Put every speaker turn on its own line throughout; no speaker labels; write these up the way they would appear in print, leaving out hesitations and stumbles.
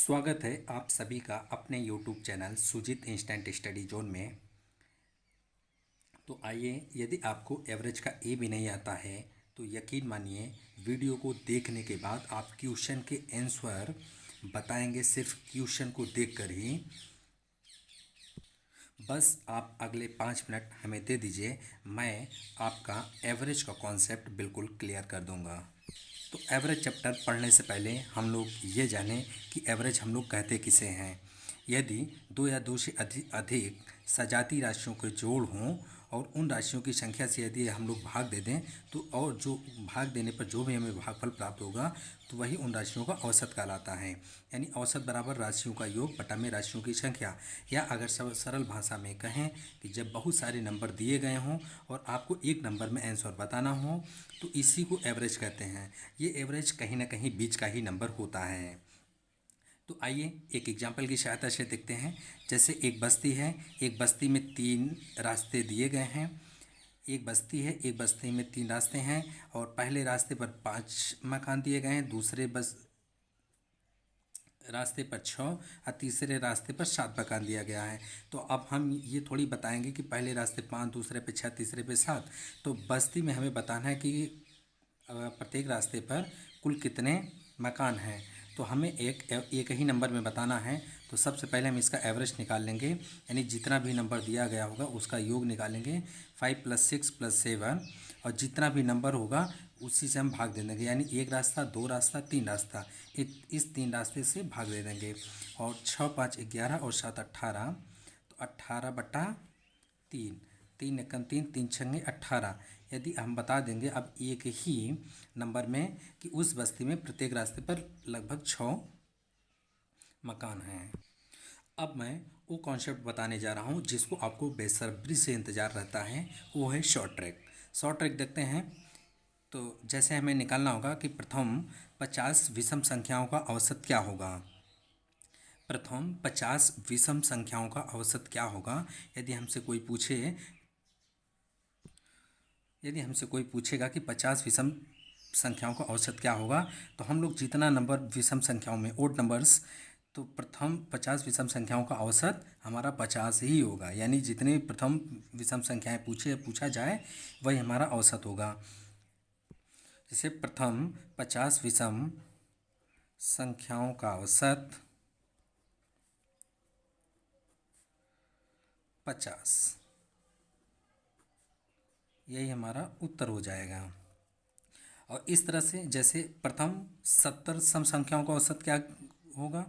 स्वागत है आप सभी का अपने YouTube channel Sujeet instant study zone में। तो आइए, यदि आपको एवरेज का ए भी नहीं आता है तो यकीन मानिए वीडियो को देखने के बाद आप क्वेश्चन के आंसर बताएंगे सिर्फ क्वेश्चन को देखकर ही। बस आप अगले 5 मिनट हमें दे दीजिए, मैं आपका एवरेज का कॉन्सेप्ट बिल्कुल क्लियर कर दूंगा। तो एवरेज चैप्टर पढ़ने से पहले हम लोग ये जानें कि एवरेज हम लोग कहते किसे हैं। यदि दो या दो से अधिक सजातीय राशियों के जोड़ हों और उन राशियों की संख्या से यदि हम लोग भाग दे दें तो और जो भाग देने पर जो भी हमें भागफल प्राप्त होगा तो वही उन राशियों का औसत कहलाता है। यानी औसत बराबर राशियों का योग बटा में राशियों की संख्या, या अगर सरल भाषा में कहें कि जब बहुत सारे नंबर दिए गए हों और आपको एक नंबर में आंसर बताना हो तो इसी को एवरेज कहते हैं। ये एवरेज कहीं ना कहीं बीच का ही नंबर होता है। तो आइए एक एग्जाम्पल की सहायता से देखते हैं। जैसे एक बस्ती है, एक बस्ती में 3 रास्ते दिए गए हैं। एक बस्ती है, एक बस्ती में 3 रास्ते हैं और पहले रास्ते पर 5 मकान दिए गए हैं, दूसरे रास्ते पर 6 और तीसरे रास्ते पर 7 मकान दिया गया है। तो अब हम ये थोड़ी बताएंगे कि पहले रास्ते 5, दूसरे पे 6, तीसरे पे 7। तो बस्ती में हमें बताना है कि प्रत्येक रास्ते पर कुल कितने मकान हैं। तो हमें एक ही नंबर में बताना है। तो सबसे पहले हम इसका एवरेज निकाल लेंगे, यानी जितना भी नंबर दिया गया होगा उसका योग निकालेंगे। 5 + 6 + 7 और जितना भी नंबर होगा उसी से हम भाग दे देंगे। यानी एक रास्ता, 2 रास्ता, 3 रास्ता, इस 3 रास्ते से भाग दे देंगे। और 6 × 5 = 11 और 7 = 18। तो 18/3, 3 × 3, 3 × 6 = 18। यदि हम बता देंगे अब एक ही नंबर में कि उस बस्ती में प्रत्येक रास्ते पर लगभग 6 मकान हैं। अब मैं वो कॉन्सेप्ट बताने जा रहा हूँ जिसको आपको बेसब्री से इंतज़ार रहता है, वो है शॉर्ट ट्रैक। शॉर्ट ट्रैक देखते हैं। तो जैसे हमें निकालना होगा कि प्रथम 50 विषम संख्याओं का औसत क्या होगा। प्रथम 50 विषम संख्याओं का औसत क्या होगा। यदि हमसे कोई पूछेगा कि 50 विषम संख्याओं का औसत क्या होगा, तो हम लोग जितना नंबर विषम संख्याओं में ओड नंबर्स, तो प्रथम 50 विषम संख्याओं का औसत हमारा 50 ही होगा। यानी जितने प्रथम विषम संख्याएं पूछा जाए वही हमारा औसत होगा। जैसे प्रथम 50 विषम संख्याओं का औसत 50, यही हमारा उत्तर हो जाएगा। और इस तरह से जैसे प्रथम 70 सम संख्याओं का औसत क्या होगा।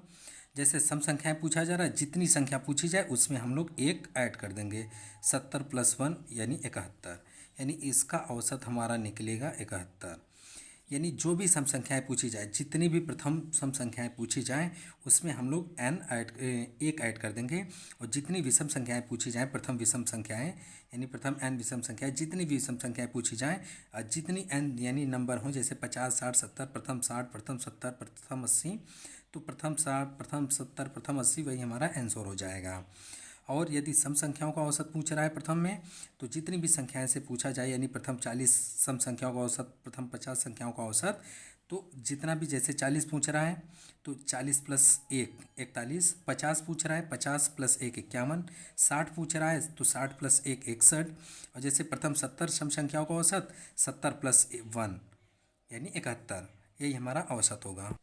जैसे सम संख्याएं पूछा जा रहा है, जितनी संख्या पूछी जाए उसमें हम लोग एक ऐड कर देंगे। 70 + 1 यानी 71, यानी इसका औसत हमारा निकलेगा 71। यानी जो भी सम संख्याएं पूछी जाए, जितनी भी प्रथम सम संख्याएं पूछी जाएं उसमें हम लोग एक ऐड कर देंगे। और जितनी विषम संख्याएं पूछी जाएं, प्रथम विषम संख्याएं यानी प्रथम n विषम संख्याएं, जितनी भी विषम संख्याएं पूछी जाएं, जितनी n यानी नंबर हों, जैसे 50, 60, 70, प्रथम 60, प्रथम 70, प्रथम 80, तो प्रथम 60, प्रथम 70, प्रथम 80 वही हमारा आंसर हो जाएगा। और यदि सम संख्याओं का औसत पूछ रहा है प्रथम में, तो जितनी भी संख्याएं से पूछा जाए, यानी प्रथम 40 सम संख्याओं का औसत, प्रथम 50 संख्याओं का औसत, तो जितना भी, जैसे 40 पूछ रहा है तो 40 + 1 41, 50 पूछ रहा है 50 + 1 51, 60 पूछ रहा है तो 60 + 1 61, और जैसे प्रथम 70 सम संख्याओं का औसत 70 + 1 यानी 71, यही हमारा औसत होगा।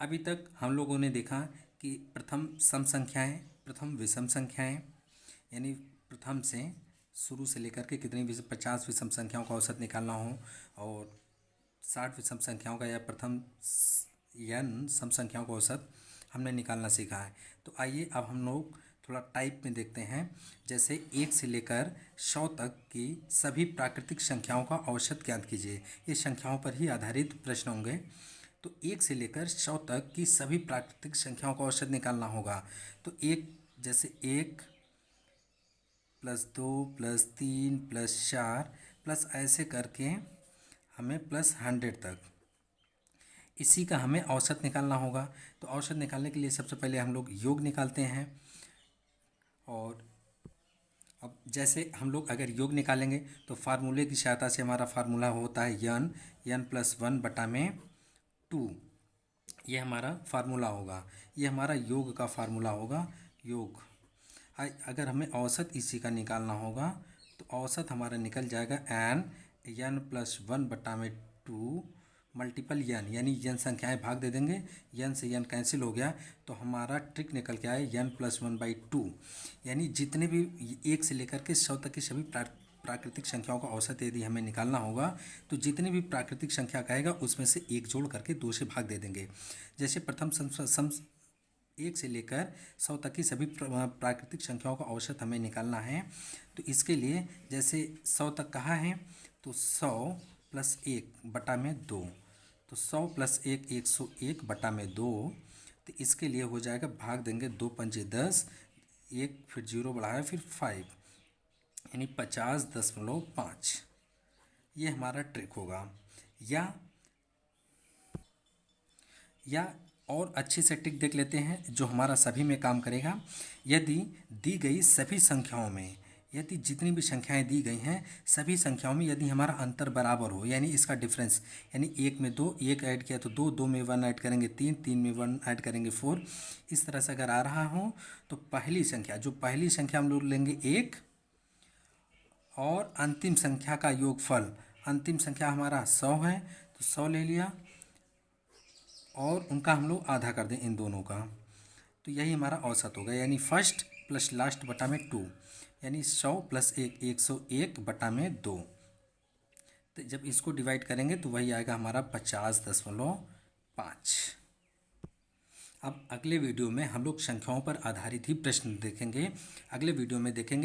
अभी तक हम लोगों ने देखा कि प्रथम सम संख्याएं, प्रथम विषम संख्याएं, यानी प्रथम से शुरू से लेकर के कितनी भी 50 विषम संख्याओं का औसत निकालना हो, और 60 विषम संख्याओं का या प्रथम n सम संख्याओं का औसत हमने निकालना सीखा है। तो आइए अब हम लोग थोड़ा टाइप में देखते हैं। जैसे 1 से लेकर 100 तक की सभी प्राकृतिक संख्याओं का औसत ज्ञात कीजिए। ये संख्याओं पर ही आधारित प्रश्न होंगे। तो 1 से लेकर 100 तक की सभी प्राकृतिक संख्याओं का औसत निकालना होगा। तो जैसे 1 + 2 + 3 + 4 प्लस ऐसे करके हमें +100 तक, इसी का हमें औसत निकालना होगा। तो औसत निकालने के लिए सबसे पहले हम लोग योग निकालते हैं। और अब जैसे हम लोग अगर योग निकालेंगे तो फार्मूले की सहायता से हमारा फार्मूला होता है n + 1/2। ये हमारा फार्मूला होगा, ये हमारा योग का फार्मूला होगा, योग। अगर हमें औसत इसी का निकालना होगा तो औसत हमारा निकल जाएगा n प्लस 1/2 मल्टीपल n, यानी n संख्याएं भाग दे देंगे, n से n कैंसिल हो गया तो हमारा ट्रिक निकल के आए n+1/2, यानी जितने भी 1 से लेकर के 100 तक की सभी प्राकृतिक संख्याओं का औसत यदि हमें निकालना होगा तो जितनी भी प्राकृतिक संख्या कहेगा उसमें से 1 जोड़ करके 2 से भाग दे देंगे। जैसे प्रथम 1 से लेकर 100 तक की सभी प्राकृतिक संख्याओं का औसत हमें निकालना है, तो इसके लिए जैसे 100 तक कहाँ है तो 100 + 1/2, तो 100 + 1 101/2, तो इसके लिए हो जाएगा, भाग देंगे 2 पंजे 10, 1 फिर 0 बढ़ाया फिर 5, यानी 50.5। ये हमारा ट्रिक होगा। या और अच्छे से ट्रिक देख लेते हैं जो हमारा सभी में काम करेगा। यदि दी गई सभी संख्याओं में, यदि जितनी भी संख्याएं दी गई हैं सभी संख्याओं में यदि हमारा अंतर बराबर हो, यानी इसका डिफरेंस, यानी 1 में 2, 1 ऐड किया तो 2, 2 में 1 ऐड करेंगे 3, 3 में 1 ऐड करेंगे 4, इस तरह से अगर आ रहा हो तो पहली संख्या हम लोग लेंगे 1 और अंतिम संख्या का योगफल, अंतिम संख्या हमारा 100 है तो 100 ले लिया और उनका हम लोग आधा कर दें इन दोनों का, तो यही हमारा औसत होगा, यानी फर्स्ट प्लस लास्ट बटा में 2, यानी 100 + 1 101/2। तो जब इसको डिवाइड करेंगे तो वही आएगा हमारा 50.5। अब अगले वीडियो में हम लोग संख्याओं पर आधारित ही प्रश्न देखेंगे, अगले वीडियो में देखेंगे।